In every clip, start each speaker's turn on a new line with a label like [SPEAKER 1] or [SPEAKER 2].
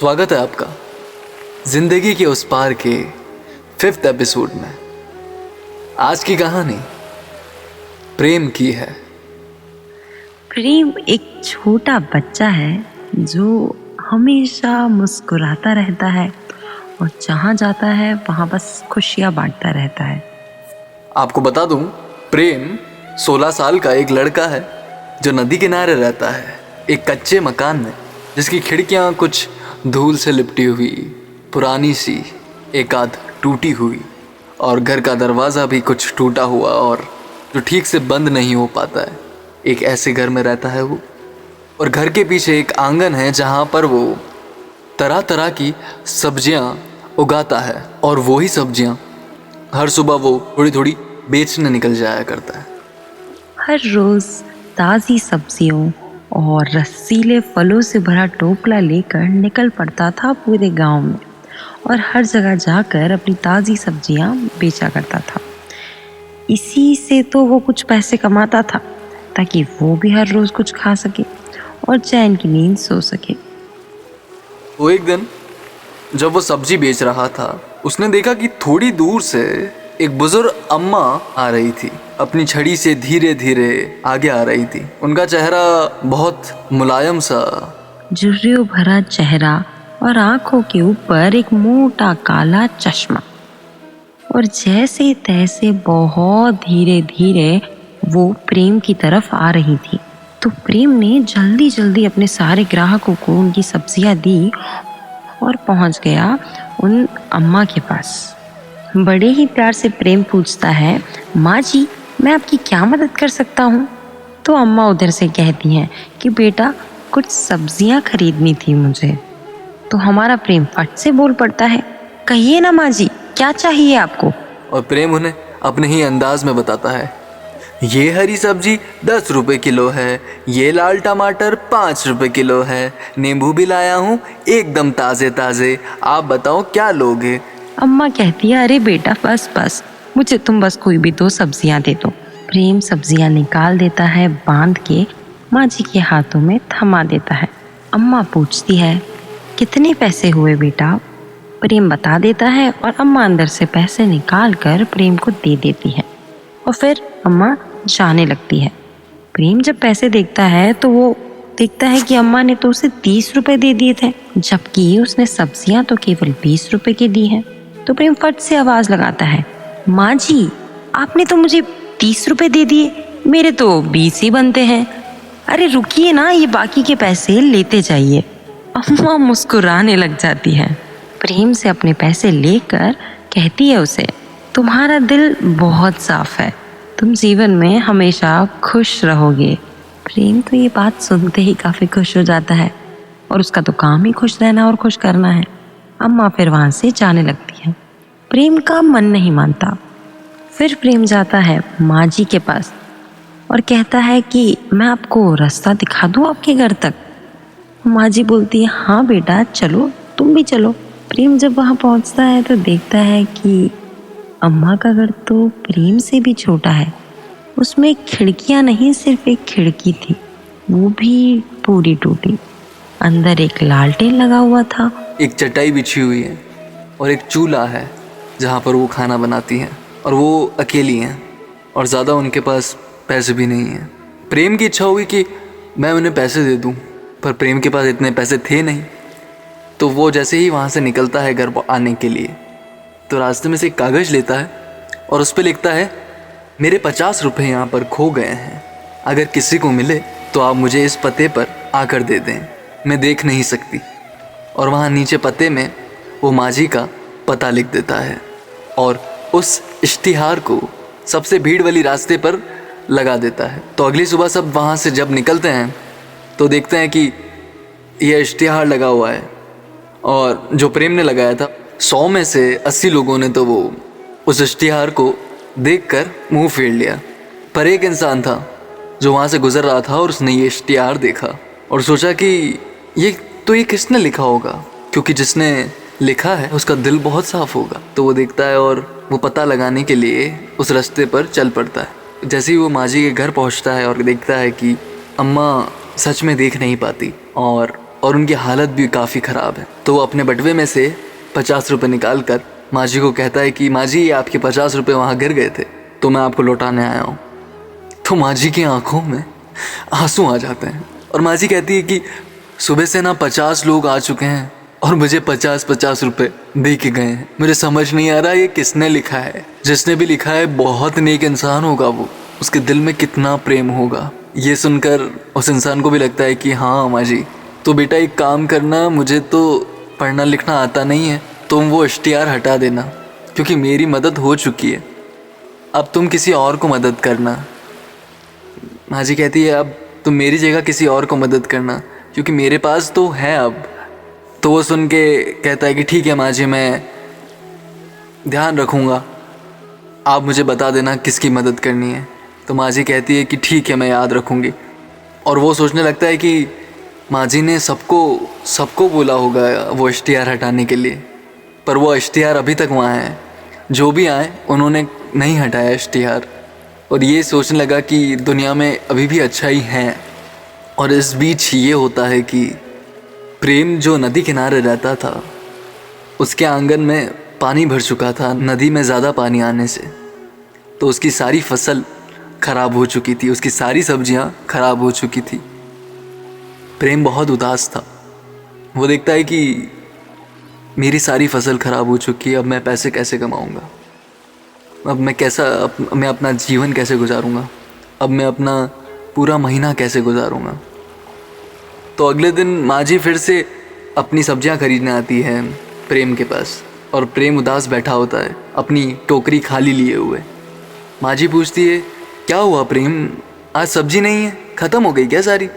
[SPEAKER 1] स्वागत है आपका जिंदगी के उस पार के 5th एपिसोड में। आज की कहानी प्रेम की है।
[SPEAKER 2] प्रेम एक छोटा बच्चा है जो हमेशा मुस्कुराता रहता है और जहाँ जाता है वहाँ बस खुशियाँ बांटता रहता है।
[SPEAKER 1] आपको बता दूं, प्रेम 16 साल का एक लड़का है जो नदी किनारे रहता है, एक कच्चे मकान में जिसकी खिड़कियाँ कुछ धूल से लिपटी हुई, पुरानी सी, एक आध टूटी हुई, और घर का दरवाज़ा भी कुछ टूटा हुआ और जो ठीक से बंद नहीं हो पाता है। एक ऐसे घर में रहता है वो, और घर के पीछे एक आंगन है जहाँ पर वो तरह तरह की सब्जियाँ उगाता है, और वही सब्जियाँ हर सुबह वो थोड़ी थोड़ी बेचने निकल जाया करता है।
[SPEAKER 2] हर रोज ताज़ी सब्जियों और रसीले फलों से भरा टोकला लेकर निकल पड़ता था पूरे गांव में और हर जगह जाकर अपनी ताज़ी सब्जियां बेचा करता था। इसी से तो वो कुछ पैसे कमाता था ताकि वो भी हर रोज कुछ खा सके और चैन की नींद सो सके।
[SPEAKER 1] वो एक दिन जब वो सब्जी बेच रहा था, उसने देखा कि थोड़ी दूर से एक बुजुर्ग अम्मा आ रही थी। अपनी छड़ी से धीरे धीरे आगे आ रही थी। उनका चेहरा बहुत मुलायम सा,
[SPEAKER 2] झुर्रियों भरा चेहरा और आंखों के ऊपर एक मोटा काला चश्मा, और जैसे तैसे बहुत धीरे धीरे वो प्रेम की तरफ आ रही थी। तो प्रेम ने जल्दी जल्दी अपने सारे ग्राहकों को उनकी सब्जियां दी और पहुंच गया उन अम्मा के पास। बड़े ही प्यार से प्रेम पूछता है, माँ जी, मैं आपकी क्या मदद कर सकता हूँ? तो अम्मा उधर से कहती हैं कि बेटा, कुछ सब्जियां खरीदनी थी मुझे। तो हमारा प्रेम फट से बोल पड़ता है, कहिए ना माँ जी, क्या चाहिए आपको?
[SPEAKER 1] और प्रेम उन्हें अपने ही अंदाज में बताता है, ये हरी सब्जी 10 रुपए किलो है, ये लाल टमाटर 5 रुपए किलो है, नींबू भी लाया हूँ एकदम ताज़े ताज़े, आप बताओ क्या लोगे?
[SPEAKER 2] अम्मा कहती है, अरे बेटा, बस बस, मुझे तुम बस कोई भी 2 सब्जियां दे दो। प्रेम सब्जियां निकाल देता है, बांध के माँ जी के हाथों में थमा देता है। अम्मा पूछती है, कितने पैसे हुए बेटा? प्रेम बता देता है और अम्मा अंदर से पैसे निकाल कर प्रेम को दे देती है और फिर अम्मा जाने लगती है। प्रेम जब पैसे देखता है तो वो देखता है कि अम्मा ने तो उसे 30 रुपए दे दिए थे, जबकि उसने सब्जियां तो केवल 20 रुपए की दी हैं। तो प्रेम फट से आवाज लगाता है, माँ जी, आपने तो मुझे 30 रुपए दे दिए, मेरे तो 20 ही बनते हैं। अरे रुकिए ना, ये बाकी के पैसे लेते जाइए। अम्मा मुस्कुराने लग जाती है। प्रेम से अपने पैसे लेकर कहती है उसे, तुम्हारा दिल बहुत साफ है, तुम जीवन में हमेशा खुश रहोगे। प्रेम तो ये बात सुनते ही काफी खुश हो जाता है और उसका तो काम ही खुश रहना और खुश करना है। अम्मा फिर वहां से जाने लगती है। प्रेम का मन नहीं मानता। फिर प्रेम जाता है माँ जी के पास और कहता है कि मैं आपको रास्ता दिखा दूँ आपके घर तक। माँ जी बोलती है, हाँ बेटा, चलो, तुम भी चलो। प्रेम जब वहाँ पहुँचता है तो देखता है कि अम्मा का घर तो प्रेम से भी छोटा है। उसमें खिड़कियाँ नहीं, सिर्फ एक खिड़की थी, वो भी पूरी टूटी। अंदर एक लालटेन लगा हुआ था,
[SPEAKER 1] एक चटाई बिछी हुई है और एक चूल्हा है जहाँ पर वो खाना बनाती हैं, और वो अकेली हैं और ज़्यादा उनके पास पैसे भी नहीं हैं। प्रेम की इच्छा हुई कि मैं उन्हें पैसे दे दूँ, पर प्रेम के पास इतने पैसे थे नहीं। तो वो जैसे ही वहाँ से निकलता है घर आने के लिए, तो रास्ते में से एक कागज़ लेता है और उस पर लिखता है, मेरे 50 रुपये यहाँ पर खो गए हैं, अगर किसी को मिले तो आप मुझे इस पते पर आकर दे दें, मैं देख नहीं सकती। और वहाँ नीचे पते में वो माँ जी का पता लिख देता है और उस इश्तिहार को सबसे भीड़ वाली रास्ते पर लगा देता है। तो अगली सुबह सब वहाँ से जब निकलते हैं तो देखते हैं कि यह इश्तिहार लगा हुआ है, और जो प्रेम ने लगाया था, 100 में से 80 लोगों ने तो वो उस इश्तिहार को देखकर मुंह फेर लिया। पर एक इंसान था जो वहाँ से गुजर रहा था और उसने ये इश्तिहार देखा और सोचा कि ये किसने लिखा होगा, क्योंकि जिसने लिखा है उसका दिल बहुत साफ होगा। तो वो देखता है और वो पता लगाने के लिए उस रास्ते पर चल पड़ता है। जैसे ही वो माँ जी के घर पहुँचता है और देखता है कि अम्मा सच में देख नहीं पाती और और उनकी हालत भी काफ़ी ख़राब है। तो वो अपने बटवे में से 50 रुपये निकाल कर माँ जी को कहता है कि माँ जी, ये आपके 50 रुपये वहाँ गिर गए थे, तो मैं आपको लौटाने आया हूँ। तो माँ जी की आंखों में आंसू आ जाते हैं और माँ जी कहती है कि सुबह से ना 50 लोग आ चुके हैं और मुझे 50-50 रुपये दे के गए हैं। मुझे समझ नहीं आ रहा ये किसने लिखा है। जिसने भी लिखा है बहुत नेक इंसान होगा, वो उसके दिल में कितना प्रेम होगा। ये सुनकर उस इंसान को भी लगता है कि हाँ माँ जी, तो बेटा एक काम करना, मुझे तो पढ़ना लिखना आता नहीं है, तुम वो इश्तिहार हटा देना क्योंकि मेरी मदद हो चुकी है, अब तुम किसी और को मदद करना। माँ जी कहती है अब तुम मेरी जगह किसी और को मदद करना क्योंकि मेरे पास तो है अब। तो वो सुन के कहता है कि ठीक है माँ जी, मैं ध्यान रखूँगा, आप मुझे बता देना किसकी मदद करनी है। तो माँ जी कहती है कि ठीक है, मैं याद रखूँगी। और वो सोचने लगता है कि माँ जी ने सबको बोला होगा वो इश्तिहार हटाने के लिए, पर वो इश्तिहार अभी तक वहाँ है। जो भी आए उन्होंने नहीं हटाया इश्तिहार। और ये सोचने लगा कि दुनिया में अभी भी अच्छाई है। और इस बीच ये होता है कि प्रेम जो नदी किनारे रहता था, उसके आंगन में पानी भर चुका था नदी में ज़्यादा पानी आने से। तो उसकी सारी फसल ख़राब हो चुकी थी, उसकी सारी सब्जियां ख़राब हो चुकी थी। प्रेम बहुत उदास था। वो देखता है कि मेरी सारी फसल ख़राब हो चुकी है, अब मैं पैसे कैसे कमाऊंगा, अब मैं अपना जीवन कैसे गुजारूंगा, अब मैं अपना पूरा महीना कैसे गुजारूंगा। तो अगले दिन माँ जी फिर से अपनी सब्जियां खरीदने आती है प्रेम के पास, और प्रेम उदास बैठा होता है अपनी टोकरी खाली लिए हुए। माँ जी पूछती है क्या हुआ प्रेम, आज सब्जी नहीं है, ख़त्म हो गई क्या सारी?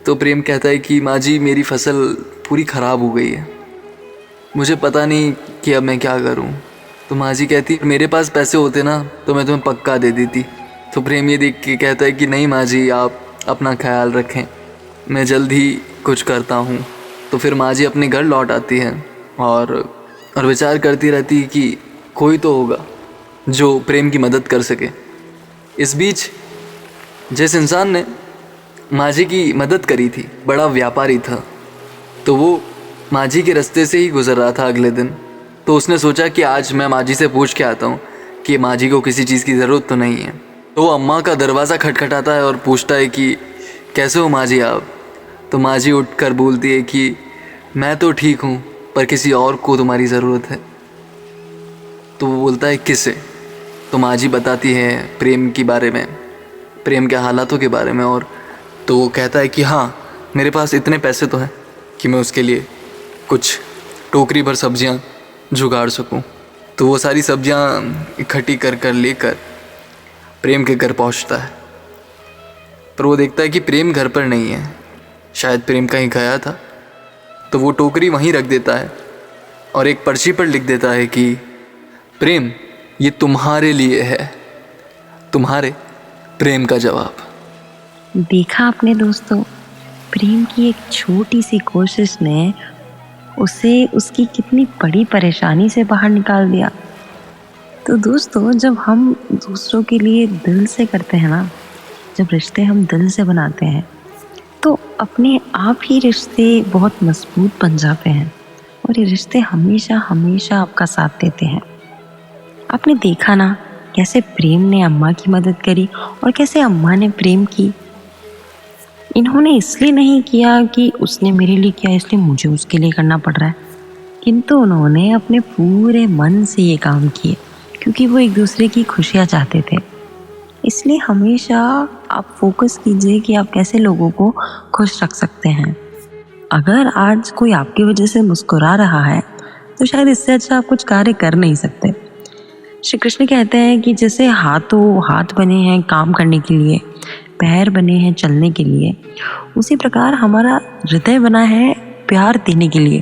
[SPEAKER 1] तो प्रेम कहता है कि माँ जी मेरी फसल पूरी ख़राब हो गई है, मुझे पता नहीं कि अब मैं क्या करूं। तो माँ जी कहती मेरे पास पैसे होते ना तो मैं तुम्हें पक्का दे देती। तो प्रेम ये देख के कहता है कि नहीं माँ जी, आप अपना ख्याल रखें, मैं जल्द ही कुछ करता हूँ। तो फिर माँ जी अपने घर लौट आती है और विचार करती रहती है कि कोई तो होगा जो प्रेम की मदद कर सके। इस बीच जिस इंसान ने माँ जी की मदद करी थी बड़ा व्यापारी था, तो वो माँ जी के रास्ते से ही गुजर रहा था अगले दिन। तो उसने सोचा कि आज मैं माँ जी से पूछ के आता हूँ कि माँ जी को किसी चीज़ की ज़रूरत तो नहीं है। तो वो अम्मा का दरवाज़ा खटखटाता है और पूछता है कि कैसे हो माँ जी आप? तो माँ जी उठ कर बोलती है कि मैं तो ठीक हूँ, पर किसी और को तुम्हारी ज़रूरत है। तो वो बोलता है किसे? तो माँ जी बताती है प्रेम के बारे में, प्रेम के हालातों के बारे में। और तो वो कहता है कि हाँ, मेरे पास इतने पैसे तो हैं कि मैं उसके लिए कुछ टोकरी भर सब्जियां जुगाड़ सकूं। तो वो सारी सब्जियां इकट्ठी कर लेकर प्रेम के घर पहुंचता है, पर वो देखता है कि प्रेम घर पर नहीं है, शायद प्रेम कहीं गया था। तो वो टोकरी वहीं रख देता है और एक पर्ची पर लिख देता है कि प्रेम, ये तुम्हारे लिए है, तुम्हारे प्रेम का जवाब।
[SPEAKER 2] देखा आपने दोस्तों, प्रेम की एक छोटी सी कोशिश ने उसे उसकी कितनी बड़ी परेशानी से बाहर निकाल दिया। तो दोस्तों, जब हम दूसरों के लिए दिल से करते हैं ना, जब रिश्ते हम दिल से बनाते हैं, तो अपने आप ही रिश्ते बहुत मजबूत बन जाते हैं और ये रिश्ते हमेशा हमेशा आपका साथ देते हैं। आपने देखा ना कैसे प्रेम ने अम्मा की मदद करी और कैसे अम्मा ने प्रेम की। इन्होंने इसलिए नहीं किया कि उसने मेरे लिए किया इसलिए मुझे उसके लिए करना पड़ रहा है, किंतु उन्होंने अपने पूरे मन से ये काम किए क्योंकि वो एक दूसरे की खुशियाँ चाहते थे। इसलिए हमेशा आप फोकस कीजिए कि आप कैसे लोगों को खुश रख सकते हैं। अगर आज कोई आपकी वजह से मुस्कुरा रहा है तो शायद इससे अच्छा आप कुछ कार्य कर नहीं सकते। श्री कृष्ण कहते हैं कि जैसे हाथ बने हैं काम करने के लिए, पैर बने हैं चलने के लिए, उसी प्रकार हमारा हृदय बना है प्यार देने के लिए,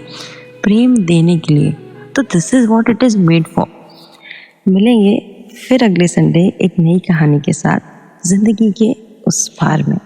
[SPEAKER 2] प्रेम देने के लिए। तो this is what it is made for. मिलेंगे फिर अगले संडे एक नई कहानी के साथ जिंदगी के उस पार में।